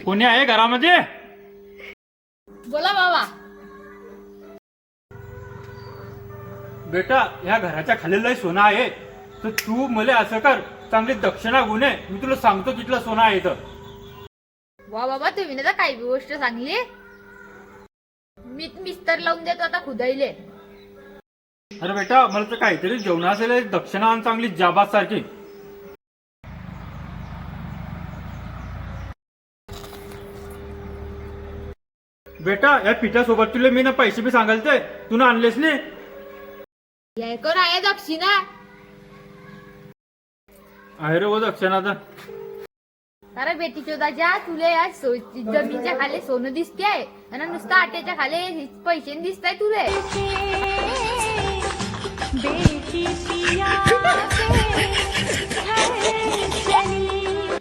कोणी आहे घरामध्ये? बोला बाबा. बेटा, ह्या घराच्या खाली लय सोनं आहे, तर तू मला असं कर, चांगली दक्षिणा गुन्हे, मी तुला सांगतो कितलं सोनं आहे तर. वा बाबा, तुम्ही ना काही बी गोष्ट सांगली. मी मिस्तर लावून देतो आता खुदाईले. अरे बेटा, मला तर काहीतरी जेवण असेल, दक्षिणा आण चांगली जाबाज सारखी. बेटा, या पिठासोबत तुला मी ना पैसे बी सांगाल ते तू ना आणलेस नाही. कोण आहे दक्षिणा? आहे रे वो दक्षिणा तर. अरे बेटी चोदाच्या, तुले या जमीनच्या खाली सोनं दिसते आणि नुसतं आट्याच्या खाली पैसे दिसताय तुले. बेटी